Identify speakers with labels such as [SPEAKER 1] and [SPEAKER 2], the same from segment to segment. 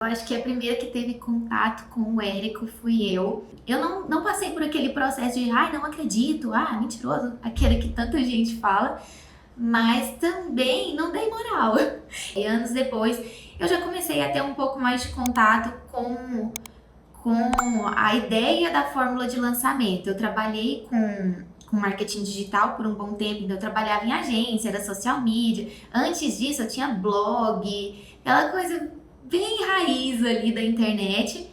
[SPEAKER 1] Eu acho que a primeira que teve contato com o Érico fui eu. Eu não passei por aquele processo de, ai, não acredito, mentiroso, aquele que tanta gente fala, mas também não dei moral. E anos depois, eu já comecei a ter um pouco mais de contato com a ideia da fórmula de lançamento. Eu trabalhei com marketing digital por um bom tempo, então eu trabalhava em agência, era social media. Antes disso, eu tinha blog, aquela coisa bem raiz ali da internet,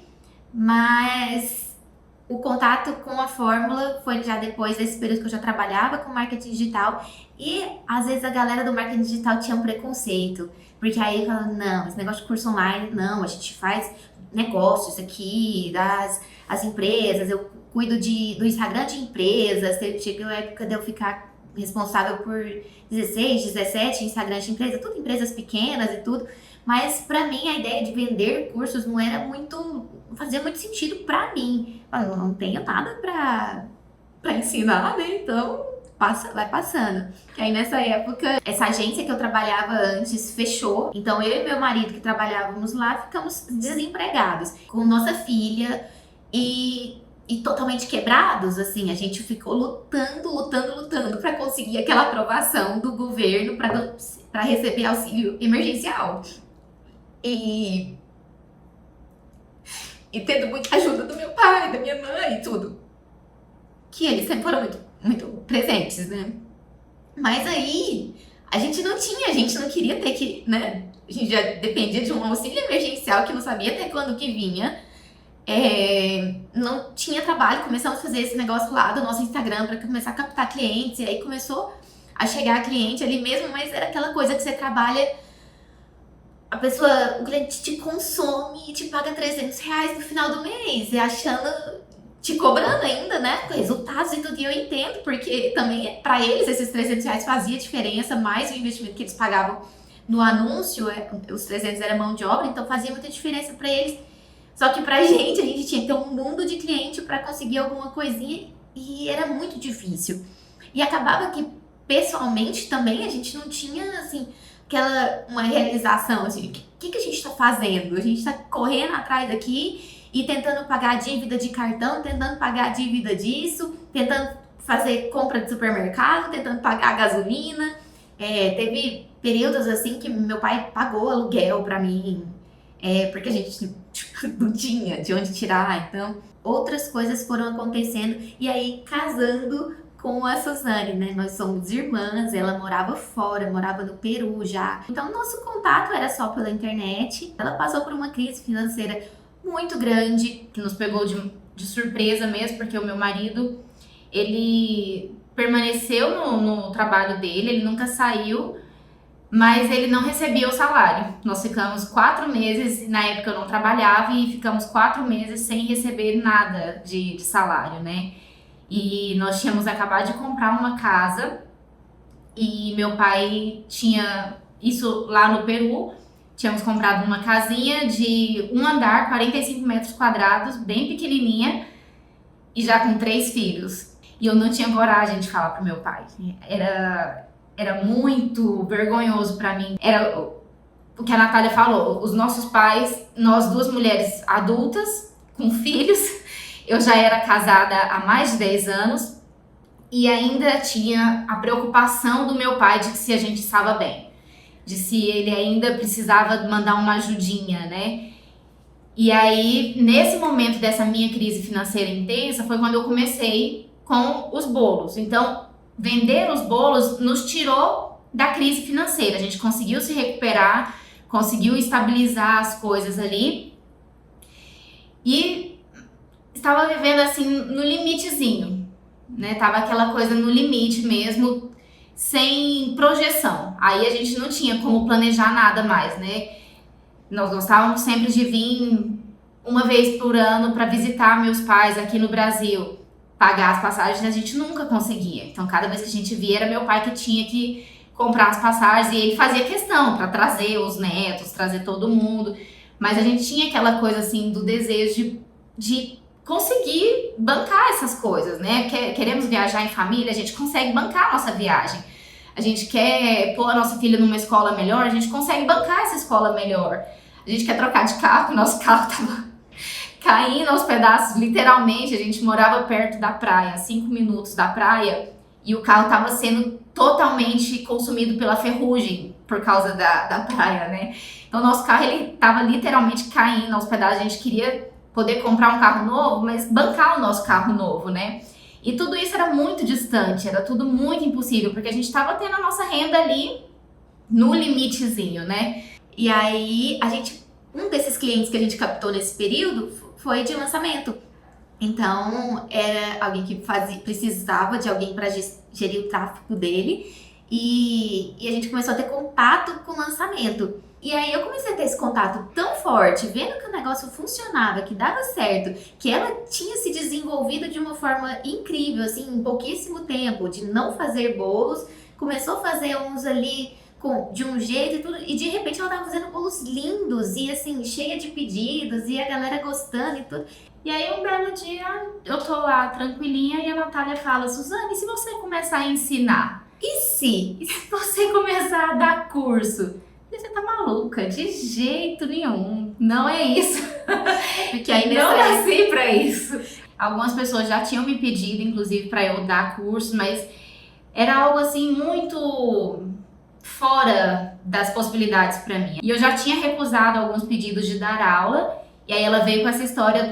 [SPEAKER 1] mas o contato com a fórmula foi já depois desse período que eu já trabalhava com marketing digital e às vezes a galera do marketing digital tinha um preconceito, porque aí falava, não, esse negócio de curso online, não, a gente faz negócios aqui, as empresas, eu cuido do Instagram de empresas, chegou a época de eu ficar responsável por 16, 17 Instagrams de empresa, tudo empresas pequenas e tudo, mas pra mim a ideia de vender cursos não fazia muito sentido pra mim. Eu não tenho nada pra ensinar, né? Então vai passando. E aí nessa época, essa agência que eu trabalhava antes fechou. Então eu e meu marido que trabalhávamos lá ficamos desempregados com nossa filha e totalmente quebrados, assim, a gente ficou lutando para conseguir aquela aprovação do governo para receber auxílio emergencial. E tendo muita ajuda do meu pai, da minha mãe e tudo. Que eles sempre foram muito presentes, né? Mas aí, a gente não queria ter que, né? A gente já dependia de um auxílio emergencial que não sabia até quando que vinha. Não tinha trabalho, começamos a fazer esse negócio lá do nosso Instagram para começar a captar clientes. E aí começou a chegar cliente ali mesmo, mas era aquela coisa que você trabalha... o cliente te consome e te paga R$300 no final do mês, e te cobrando ainda, né, com resultados e tudo, e eu entendo, porque também pra eles esses R$300 fazia diferença, mais o investimento que eles pagavam no anúncio, os 300 era mão de obra, então fazia muita diferença pra eles, só que pra gente, a gente tinha que ter um mundo de cliente pra conseguir alguma coisinha, e era muito difícil, e acabava que pessoalmente também a gente não tinha, assim, uma realização, assim, o que a gente tá fazendo? A gente tá correndo atrás daqui e tentando pagar a dívida de cartão, tentando pagar a dívida disso, tentando fazer compra de supermercado, tentando pagar a gasolina. Teve períodos, assim, que meu pai pagou aluguel pra mim, porque a gente não tinha de onde tirar, então outras coisas foram acontecendo, e aí casando com a Suzane, né? Nós somos irmãs, ela morava fora, morava no Peru já. Então, nosso contato era só pela internet. Ela passou por uma crise financeira muito grande, que nos pegou de surpresa mesmo, porque o meu marido, ele permaneceu no trabalho dele, ele nunca saiu, mas ele não recebia o salário. Nós ficamos 4 meses, na época eu não trabalhava, e ficamos 4 meses sem receber nada de salário, né? E nós tínhamos acabado de comprar uma casa e meu pai tinha isso lá no Peru. Tínhamos comprado uma casinha de 1 andar, 45 metros quadrados, bem pequenininha e já com 3 filhos. E eu não tinha coragem de falar pro meu pai. Era muito vergonhoso pra mim. Era o que a Natália falou, os nossos pais, nós 2 mulheres adultas com filhos. Eu já era casada há mais de 10 anos e ainda tinha a preocupação do meu pai de que se a gente estava bem, de se ele ainda precisava mandar uma ajudinha, né? E aí, nesse momento dessa minha crise financeira intensa, foi quando eu comecei com os bolos. Então, vender os bolos nos tirou da crise financeira. A gente conseguiu se recuperar, conseguiu estabilizar as coisas ali e estava vivendo assim no limitezinho, né? Tava aquela coisa no limite mesmo, sem projeção. Aí a gente não tinha como planejar nada mais, né? Nós gostávamos sempre de vir uma vez por ano para visitar meus pais aqui no Brasil, pagar as passagens, a gente nunca conseguia. Então cada vez que a gente via era meu pai que tinha que comprar as passagens e ele fazia questão para trazer os netos, trazer todo mundo. Mas a gente tinha aquela coisa assim do desejo de conseguir bancar essas coisas, né? Queremos viajar em família, a gente consegue bancar a nossa viagem. A gente quer pôr a nossa filha numa escola melhor, a gente consegue bancar essa escola melhor. a gente quer trocar de carro, nosso carro tava caindo aos pedaços, literalmente. A gente morava perto da praia, 5 minutos da praia, e o carro tava sendo totalmente consumido pela ferrugem por causa da praia, né? Então, nosso carro, ele tava literalmente caindo aos pedaços. A gente queria poder comprar um carro novo, mas bancar o nosso carro novo, né? E tudo isso era muito distante, era tudo muito impossível, porque a gente tava tendo a nossa renda ali no limitezinho, né? E aí, um desses clientes que a gente captou nesse período foi de lançamento. Então, era alguém que precisava de alguém para gerir o tráfego dele. E a gente começou a ter contato com o lançamento. E aí eu comecei a ter esse contato tão forte, vendo que o negócio funcionava, que dava certo, que ela tinha se desenvolvido de uma forma incrível, assim, em pouquíssimo tempo, de não fazer bolos, começou a fazer uns ali de um jeito e tudo, e de repente ela tava fazendo bolos lindos e assim, cheia de pedidos e a galera gostando e tudo. E aí um belo dia eu tô lá tranquilinha e a Natália fala: Suzane, e se você começar a ensinar? E se você começar a dar curso? Você tá maluca? De jeito nenhum. Não é isso. Porque aí não nasci pra isso. Algumas pessoas já tinham me pedido, inclusive, pra eu dar curso, mas era algo assim muito fora das possibilidades pra mim. E eu já tinha recusado alguns pedidos de dar aula, e aí ela veio com essa história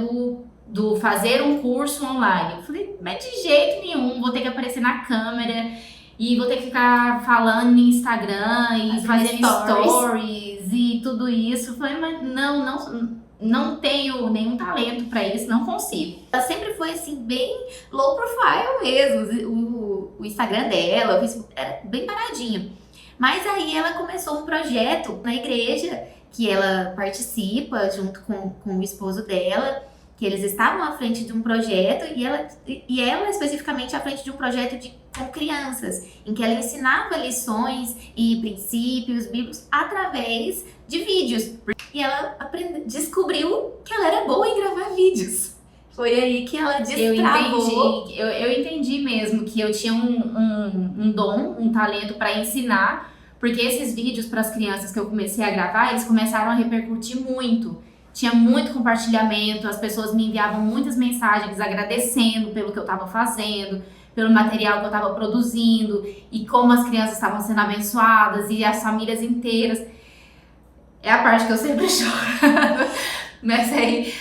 [SPEAKER 1] do fazer um curso online. Eu falei, mas de jeito nenhum, vou ter que aparecer na câmera e vou ter que ficar falando no Instagram e fazendo stories e tudo isso. Eu falei, mas não tenho nenhum talento pra isso, não consigo. Ela sempre foi assim, bem low profile mesmo, o Instagram dela, o Facebook era bem paradinho. Mas aí ela começou um projeto na igreja que ela participa junto com o esposo dela, que eles estavam à frente de um projeto e ela especificamente à frente de um projeto com crianças, em que ela ensinava lições e princípios bíblicos através de vídeos. E ela descobriu que ela era boa em gravar vídeos. Foi aí que ela destravou. Eu entendi mesmo que eu tinha um dom, um talento para ensinar, porque esses vídeos para as crianças que eu comecei a gravar, eles começaram a repercutir muito. Tinha muito compartilhamento, as pessoas me enviavam muitas mensagens agradecendo pelo que eu estava fazendo, pelo material que eu estava produzindo e como as crianças estavam sendo abençoadas e as famílias inteiras. É a parte que eu sempre choro. Mas aí,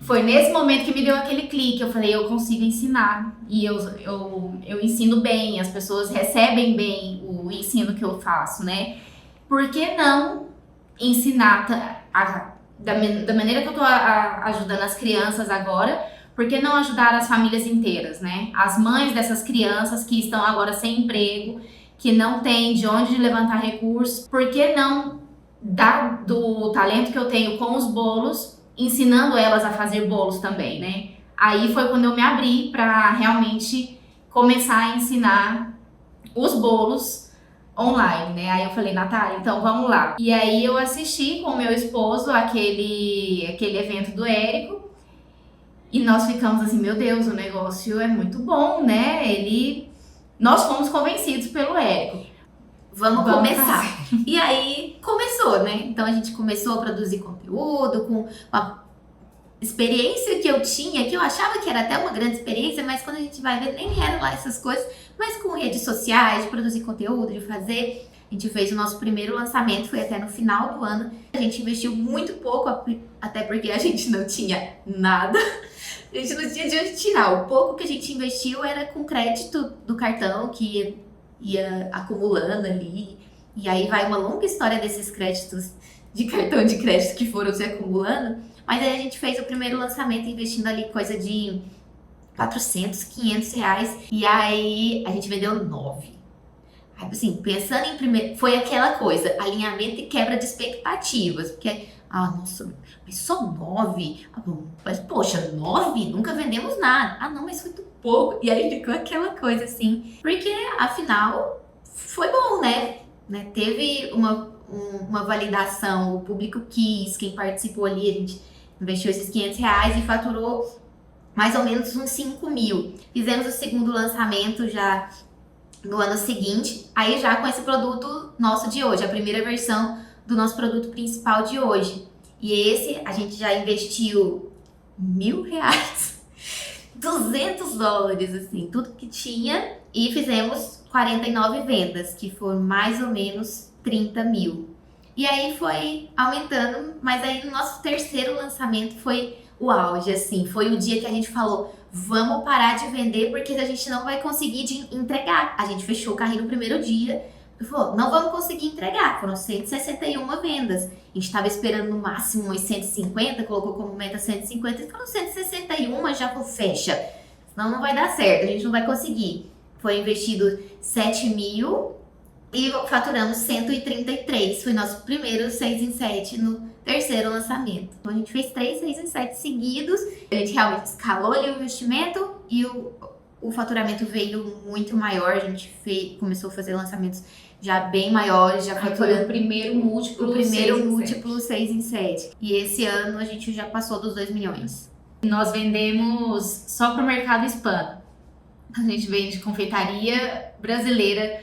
[SPEAKER 1] foi nesse momento que me deu aquele clique. Eu falei, eu consigo ensinar e eu ensino bem, as pessoas recebem bem o ensino que eu faço, né? Por que não ensinar da maneira que eu tô ajudando as crianças agora? Por que não ajudar as famílias inteiras, né? As mães dessas crianças que estão agora sem emprego, que não têm de onde levantar recursos. Por que não dar do talento que eu tenho com os bolos, ensinando elas a fazer bolos também, né? Aí foi quando eu me abri para realmente começar a ensinar os bolos online, né? Aí eu falei, Natália, então vamos lá. E aí eu assisti com o meu esposo aquele evento do Érico e nós ficamos assim, meu Deus, o negócio é muito bom, né? Nós fomos convencidos pelo Érico. Vamos começar. Fazer. E aí começou, né? Então a gente começou a produzir conteúdo com uma experiência que eu tinha, que eu achava que era até uma grande experiência, mas quando a gente vai ver, nem eram lá essas coisas, mas com redes sociais, de produzir conteúdo, de fazer. A gente fez o nosso primeiro lançamento, foi até no final do ano. A gente investiu muito pouco, até porque a gente não tinha nada. A gente não tinha de onde tirar. O pouco que a gente investiu era com crédito do cartão, que ia acumulando ali. E aí vai uma longa história desses créditos de cartão de crédito que foram se acumulando. Mas aí a gente fez o primeiro lançamento investindo ali coisa de 400, 500 reais. E aí a gente vendeu 9. Aí, assim, pensando em primeiro... Foi aquela coisa, alinhamento e quebra de expectativas. Porque, nossa, mas só 9? Bom, mas, poxa, 9? Nunca vendemos nada. Não, mas foi muito pouco. E aí ficou aquela coisa, assim. Porque, afinal, foi bom, né? Teve uma validação, o público quis, quem participou ali, a gente investiu esses 500 reais e faturou mais ou menos uns 5 mil. Fizemos o segundo lançamento já no ano seguinte, aí já com esse produto nosso de hoje, a primeira versão do nosso produto principal de hoje. E esse a gente já investiu R$1.000, $200, assim, tudo que tinha, e fizemos 49 vendas, que foram mais ou menos 30 mil. E aí foi aumentando, mas aí no nosso terceiro lançamento foi o auge, assim, foi o dia que a gente falou, vamos parar de vender porque a gente não vai conseguir entregar. A gente fechou o carrinho no primeiro dia e falou, não vamos conseguir entregar. Foram 161 vendas. A gente estava esperando no máximo uns 150, colocou como meta 150 e foram 161, já falou, fecha. Senão não vai dar certo, a gente não vai conseguir. Foi investido 7 mil e faturamos 133. Foi nosso primeiro 6 em 7 no terceiro lançamento. Então a gente fez 3 6 em 7 seguidos. A gente realmente escalou ali o investimento e o faturamento veio muito maior. A gente começou a fazer lançamentos já bem maiores, já faturando
[SPEAKER 2] o primeiro múltiplo
[SPEAKER 1] 6 em 7. E esse ano a gente já passou dos 2 milhões.
[SPEAKER 2] Nós vendemos só para o mercado hispano. A gente vende confeitaria brasileira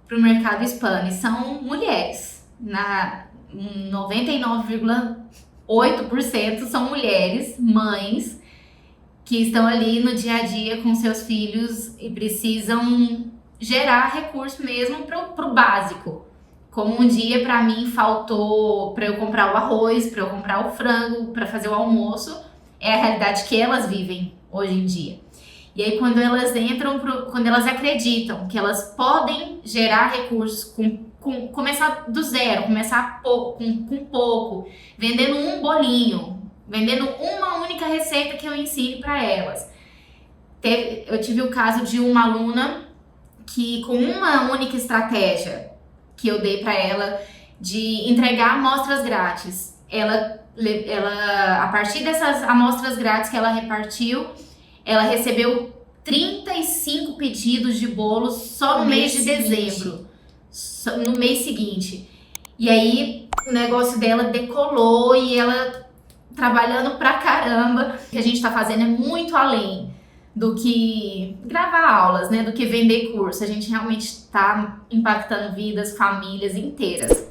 [SPEAKER 2] para o mercado hispano e são mulheres. 99,8% são mulheres, mães, que estão ali no dia a dia com seus filhos e precisam gerar recurso mesmo para o básico. Como um dia para mim faltou para eu comprar o arroz, para eu comprar o frango, para fazer o almoço, é a realidade que elas vivem hoje em dia. E aí quando elas quando elas acreditam que elas podem gerar recursos começar do zero, começar com pouco, vendendo um bolinho, vendendo uma única receita que eu ensine para elas. Eu tive o caso de uma aluna que com uma única estratégia que eu dei para ela de entregar amostras grátis, ela a partir dessas amostras grátis que ela repartiu, ela recebeu 35 pedidos de bolos só no mês de dezembro, no mês seguinte. E aí o negócio dela decolou e ela trabalhando pra caramba. O que a gente tá fazendo é muito além do que gravar aulas, né? Do que vender curso. A gente realmente tá impactando vidas, famílias inteiras.